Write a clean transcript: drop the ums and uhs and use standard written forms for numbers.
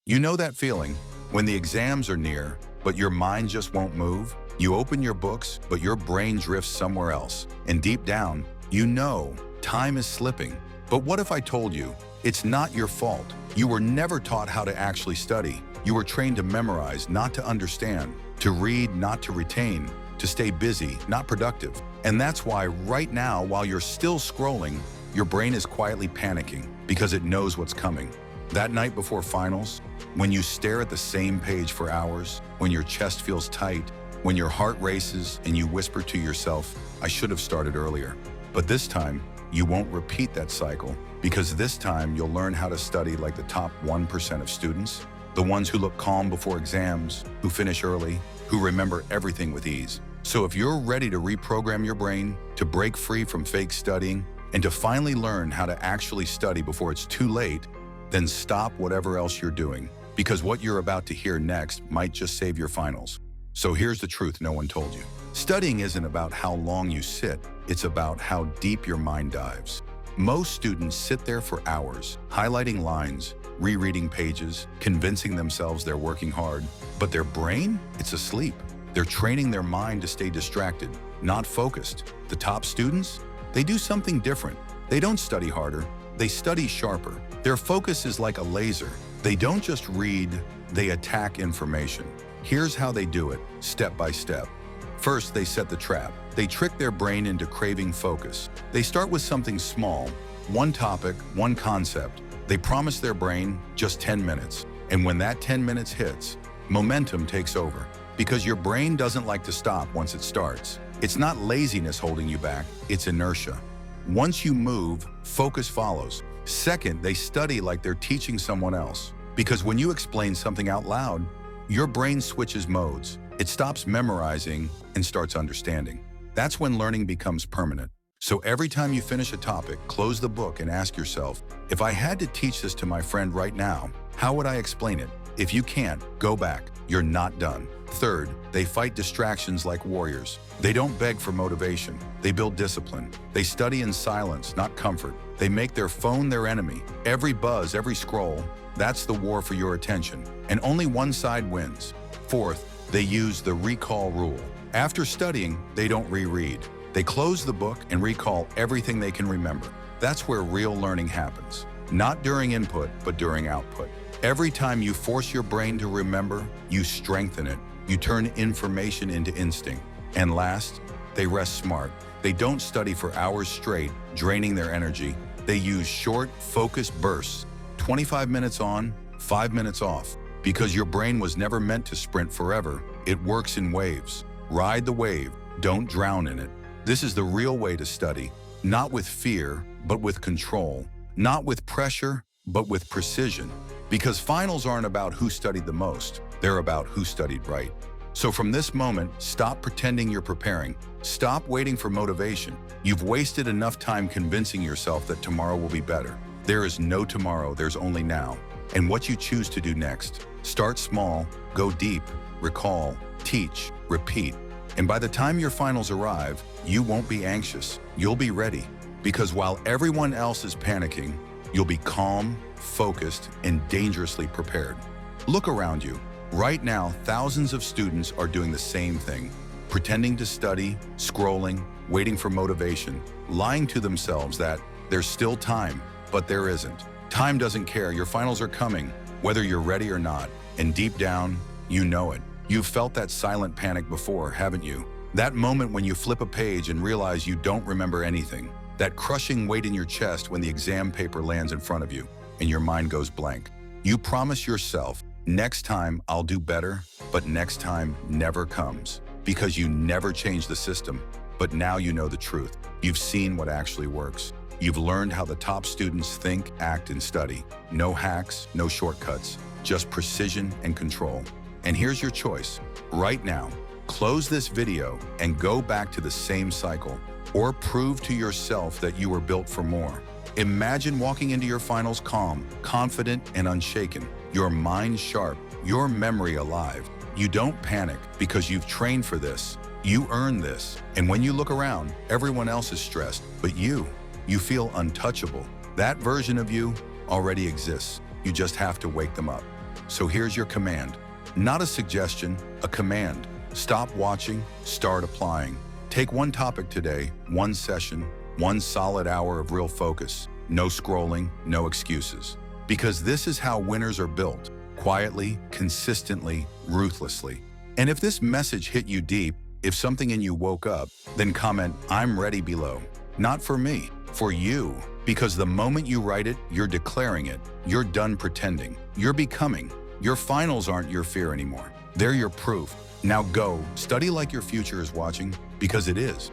You know that feeling when the exams are near, but your mind just won't move? You open your books, but your brain drifts somewhere else. And deep down, you know time is slipping. But what if I told you it's not your fault? You were never taught how to actually study. You were trained to memorize, not to understand, to read, not to retain, to stay busy, not productive. And that's why right now, while you're still scrolling, your brain is quietly panicking because it knows what's coming. That night before finals, when you stare at the same page for hours, when your chest feels tight, when your heart races and you whisper to yourself, I should have started earlier. But this time, you won't repeat that cycle, because this time you'll learn how to study like the top 1% of students, the ones who look calm before exams, who finish early, who remember everything with ease. So if you're ready to reprogram your brain, to break free from fake studying, and to finally learn how to actually study before it's too late, then stop whatever else you're doing, because what you're about to hear next might just save your finals. So here's the truth no one told you. Studying isn't about how long you sit, it's about how deep your mind dives. Most students sit there for hours, highlighting lines, rereading pages, convincing themselves they're working hard, but their brain, it's asleep. They're training their mind to stay distracted, not focused. The top students, they do something different. They don't study harder, they study sharper. Their focus is like a laser. They don't just read, they attack information. Here's how they do it, step by step. First, they set the trap. They trick their brain into craving focus. They start with something small, one topic, one concept. They promise their brain just 10 minutes. And when that 10 minutes hits, momentum takes over. Because your brain doesn't like to stop once it starts. It's not laziness holding you back, it's inertia. Once you move, focus follows. Second, they study like they're teaching someone else. Because when you explain something out loud, your brain switches modes. It stops memorizing and starts understanding. That's when learning becomes permanent. So every time you finish a topic, close the book and ask yourself, if I had to teach this to my friend right now, how would I explain it? If you can't, go back. You're not done. Third, they fight distractions like warriors. They don't beg for motivation. They build discipline. They study in silence, not comfort. They make their phone their enemy. Every buzz, every scroll, that's the war for your attention. And only one side wins. Fourth, they use the recall rule. After studying, they don't reread. They close the book and recall everything they can remember. That's where real learning happens. Not during input, but during output. Every time you force your brain to remember, you strengthen it. You turn information into instinct. And last, they rest smart. They don't study for hours straight, draining their energy. They use short, focused bursts, 25 minutes on, 5 minutes off. Because your brain was never meant to sprint forever, it works in waves. Ride the wave, don't drown in it. This is the real way to study, not with fear, but with control. Not with pressure, but with precision. Because finals aren't about who studied the most, they're about who studied right. So from this moment, stop pretending you're preparing. Stop waiting for motivation. You've wasted enough time convincing yourself that tomorrow will be better. There is no tomorrow, there's only now. And what you choose to do next. Start small, go deep, recall, teach, repeat. And by the time your finals arrive, you won't be anxious, you'll be ready. Because while everyone else is panicking, you'll be calm, focused, and dangerously prepared. Look around you. Right now, thousands of students are doing the same thing, pretending to study, scrolling, waiting for motivation, lying to themselves that there's still time, but there isn't. Time doesn't care, your finals are coming, whether you're ready or not, and deep down, you know it. You've felt that silent panic before, haven't you? That moment when you flip a page and realize you don't remember anything. That crushing weight in your chest when the exam paper lands in front of you and your mind goes blank. You promise yourself, next time I'll do better, but next time never comes. Because you never change the system, but now you know the truth. You've seen what actually works. You've learned how the top students think, act, and study. No hacks, no shortcuts, just precision and control. And here's your choice. Right now, close this video and go back to the same cycle, or prove to yourself that you were built for more. Imagine walking into your finals calm, confident, and unshaken. Your mind sharp, your memory alive. You don't panic because you've trained for this. You earn this. And when you look around, everyone else is stressed, but you feel untouchable. That version of you already exists. You just have to wake them up. So here's your command. Not a suggestion, a command. Stop watching, start applying. Take one topic today, one session, one solid hour of real focus. No scrolling, no excuses. Because this is how winners are built. Quietly, consistently, ruthlessly. And if this message hit you deep, if something in you woke up, then comment, "I'm ready" below. Not for me, for you. Because the moment you write it, you're declaring it. You're done pretending. You're becoming. Your finals aren't your fear anymore. They're your proof. Now go, study like your future is watching, because it is.